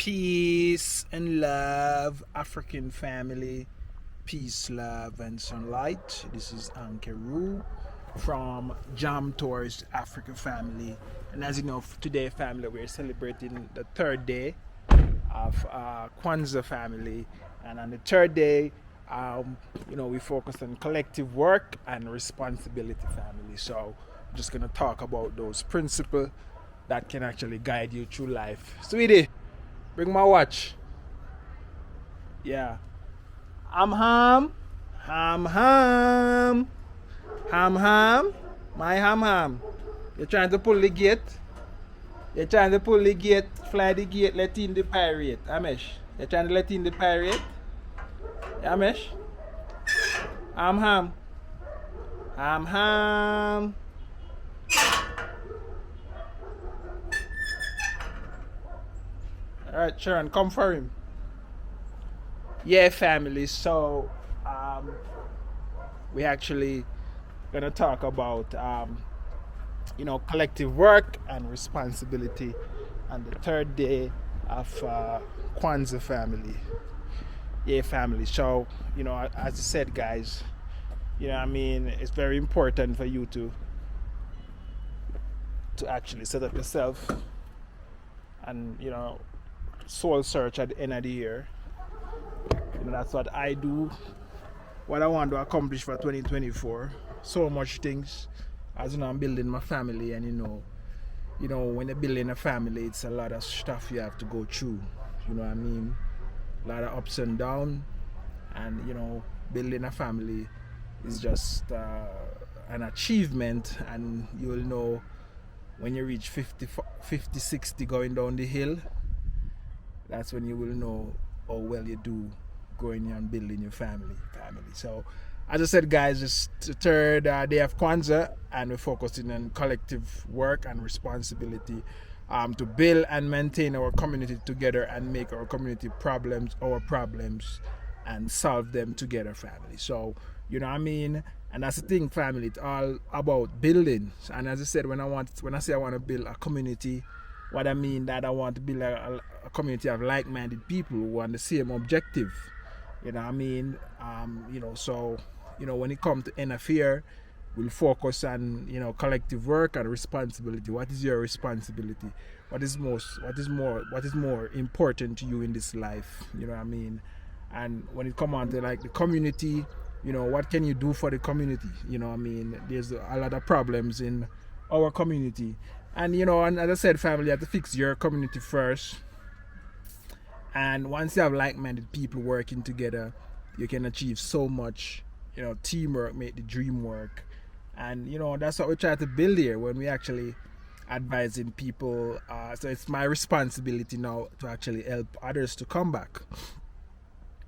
Peace and love, African family. Peace, love, and sunlight. This is Ankeru from Jam Tours Africa family. And as you know, today, family, we're celebrating the third day of Kwanzaa family. And on the third day, we focus on collective work and responsibility family. So I'm just going to talk about those principles that can actually guide you through life. Sweetie, bring my watch. Yeah. I'm ham. Ham. My ham. You're trying to pull the gate. Fly the gate, let in the pirate. Amesh. You're trying to let in the pirate. Amesh. I'm ham. Alright, Sharon, come for him. Yeah, family. So, we actually gonna talk about, collective work and responsibility on the third day of Kwanzaa family. Yeah, family. So, as I said, guys, it's very important for you to actually set up yourself and, soul search at the end of the year. That's what I do, what I want to accomplish for 2024. So much things, as I'm building my family, and when you're building a family, it's a lot of stuff you have to go through. A lot of ups and downs, and building a family is just an achievement, and you will know when you reach 50, 60 going down the hill. That's when you will know how well you do going and building your family. So, as I said, guys, it's the third day of Kwanzaa, and we're focusing on collective work and responsibility to build and maintain our community together and make our community problems our problems and solve them together, family. So, and that's the thing, family. It's all about building. And as I said, when I say I want to build a community, what I mean that I want to build a community of like-minded people who want the same objective. So when it comes to end of year, we'll focus on collective work and responsibility. What is your responsibility? What is more important to you in this life? And when it comes on to like the community, what can you do for the community? There's a lot of problems in our community. And and as I said, family, you have to fix your community first. And once you have like-minded people working together, you can achieve so much. Teamwork make the dream work. And that's what we try to build here when we actually advising people. So it's my responsibility now to actually help others to come back.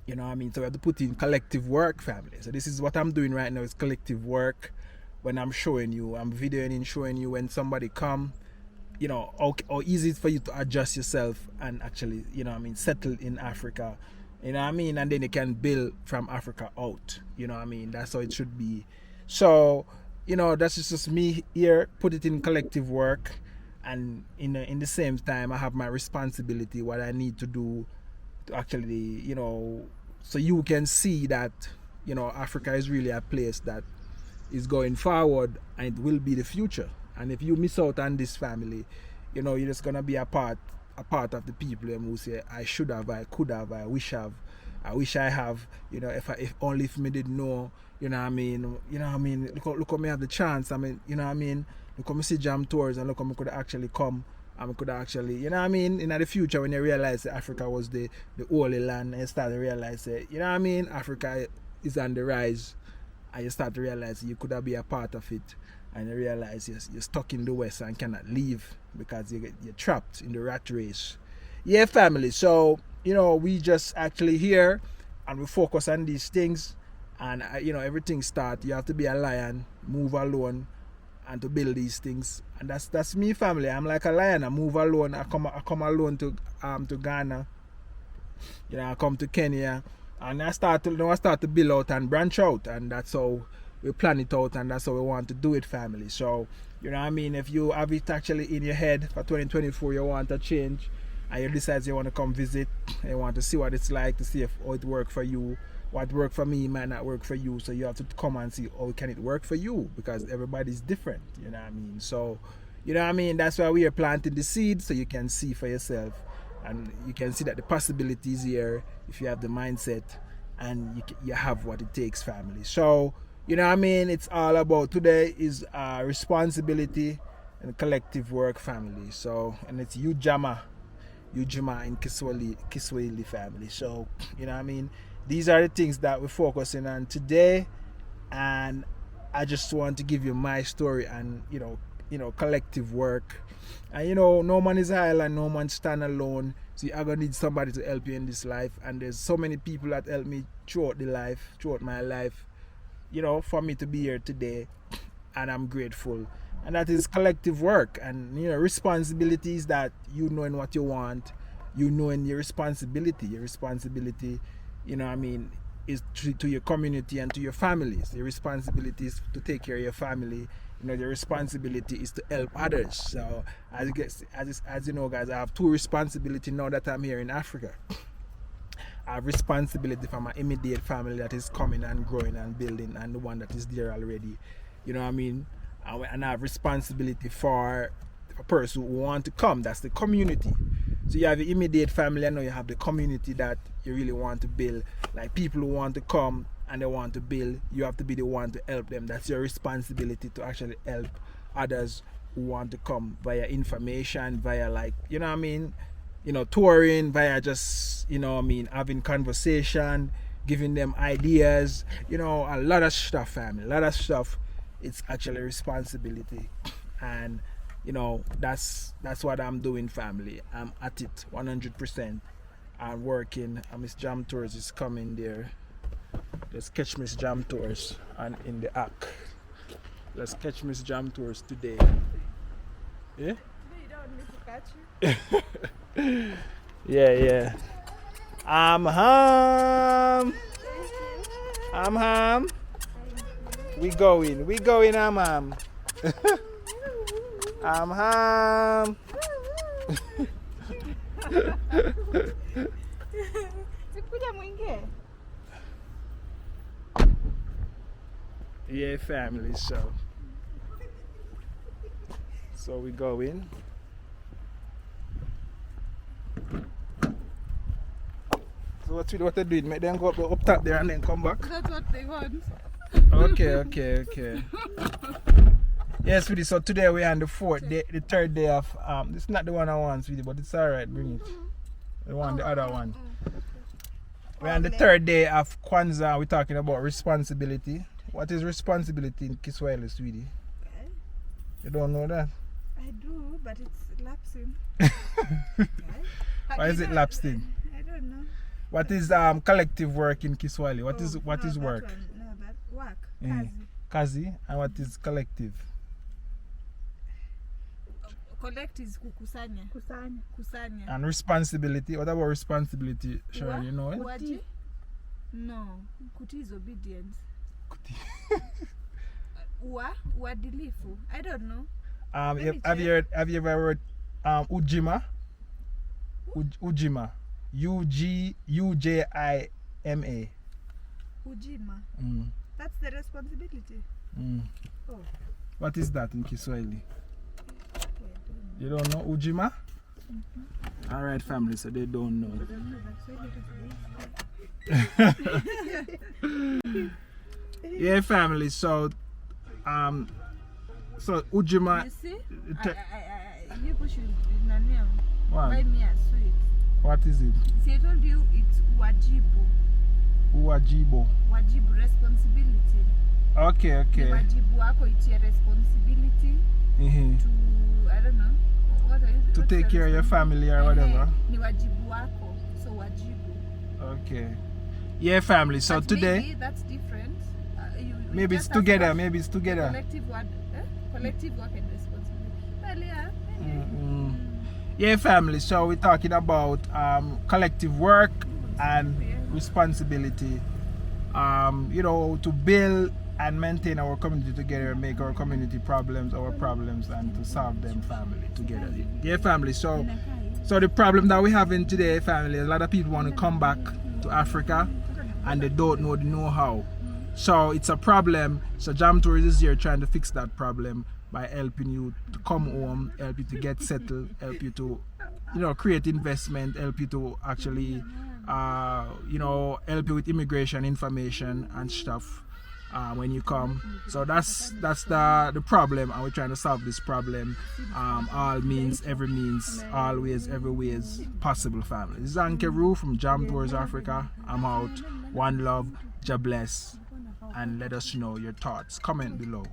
So we have to put in collective work, family. So this is what I'm doing right now, is collective work. When I'm showing you, I'm videoing and showing you when somebody come, how easy it's for you to adjust yourself and actually, settle in Africa, and then you can build from Africa out, that's how it should be. So, that's just me here, put it in collective work, and in the same time, I have my responsibility, what I need to do to actually, so you can see that, Africa is really a place that is going forward, and it will be the future. And if you miss out on this, family, you're just gonna be a part of the people who say, I should have, I could have, I wish I have, if only if me didn't know, look how me have the chance, look how me see Jam Tours, and look how me could actually come, and me could actually, in the future, when you realize that Africa was the holy land, and you start to realize that, Africa is on the rise, and you start to realize you could have been a part of it, and you realize you're stuck in the West and cannot leave because you're trapped in the rat race. Yeah, family. So we just actually here, and we focus on these things, and everything start. You have to be a lion, move alone, and to build these things. And that's me, family. I'm like a lion. I move alone. I come alone to Ghana. I come to Kenya. And I start to build out and branch out, and that's how we plan it out, and that's how we want to do it, family. So, if you have it actually in your head for 2024, you want to change, and you decide you want to come visit, and you want to see what it's like, to see if how it works for you. What worked for me might not work for you, so you have to come and see how can it work for you, because everybody's different, you know what I mean? So, you know what I mean, that's why we are planting the seed, so you can see for yourself, and you can see that the possibilities here if you have the mindset and you have what it takes, family. So, you know what I mean, it's all about today is responsibility and collective work, family. So, and it's Ujima in Kiswahili family. So, you know what I mean, these are the things that we're focusing on today, and I just want to give you my story and you know collective work. And no man is island, no man stand alone, so you're gonna need somebody to help you in this life, and there's so many people that help me throughout my life, for me to be here today, and I'm grateful. And that is collective work, and responsibilities that knowing what you want, knowing your responsibility, is to your community and to your families. Your responsibility is to take care of your family. Your responsibility is to help others. So as you know, guys, I have two responsibilities now that I'm here in Africa. I have responsibility for my immediate family that is coming and growing and building, and the one that is there already. You know what I mean? And I have responsibility for a person who want to come. That's the community. So you have your immediate family, and now you have the community that you really want to build. Like people who want to come and they want to build, you have to be the one to help them. That's your responsibility, to actually help others who want to come via information, via touring, via just, having conversation, giving them ideas, a lot of stuff, family, a lot of stuff. It's actually responsibility, and that's what I'm doing, family. I'm at it 100%. I'm working, and Miss Jam Tours is coming there. Let's catch Miss Jam Tours and in the app. Let's catch Miss Jam Tours today. Yeah? You don't need to catch you. Yeah. I'm home. We going, I'm home. I'm home. Yeah, family, so we go in. So what they doing? Make them go up top there and then come back? That's what they want. Okay. Yes, sweetie, so today we're on the third day of, it's not the one I want, sweetie, but it's alright, bring it. The other one. We're on the third day of Kwanzaa. We're talking about responsibility. What is responsibility in Kiswahili, sweetie? Okay. You don't know that? I do, but it's lapsing. Why is it lapsing? I don't know. What is collective work in Kiswahili? What is work? That work. Kazi. And what is collective? Collect is kusanya. And responsibility. What about responsibility? Sure, you know it? Kuti? No. Kuti is obedience. Uadilifu. I don't know. Have you ever heard Ujima? Ujima. Ujima. Ujima. That's the responsibility. Oh. What is that in Kiswahili? You don't know Ujima? Alright, family, so they don't know. Yeah, family, so Ujima. You see? People should buy me a sweet. What is it? See, I told you it's Wajibu, responsibility. Okay. Wajibu wako, it's your responsibility to, I don't know, what is it? To take care of your family or whatever. Ni wajibu wako, so wajibu. Okay. Yeah, family, so but today. Maybe that's different. Maybe it's together. Collective work and responsibility. Well, yeah. Yeah, family, so we're talking about collective work and responsibility, to build and maintain our community together, make our community problems our problems, and to solve them, family, together. Yeah, family, so So the problem that we have in today, family, a lot of people want to come back to Africa and they don't know the know-how. So it's a problem. So Jam Tours is here trying to fix that problem by helping you to come home, help you to get settled, help you to, you know, create investment, help you to actually, you know, help you with immigration information and stuff when you come. So that's the problem, and we're trying to solve this problem. All means, every means, always, every ways possible, family. This is Ankeru from Jam Tours Africa. I'm out. One love, Jah bless, and let us know your thoughts. Comment below.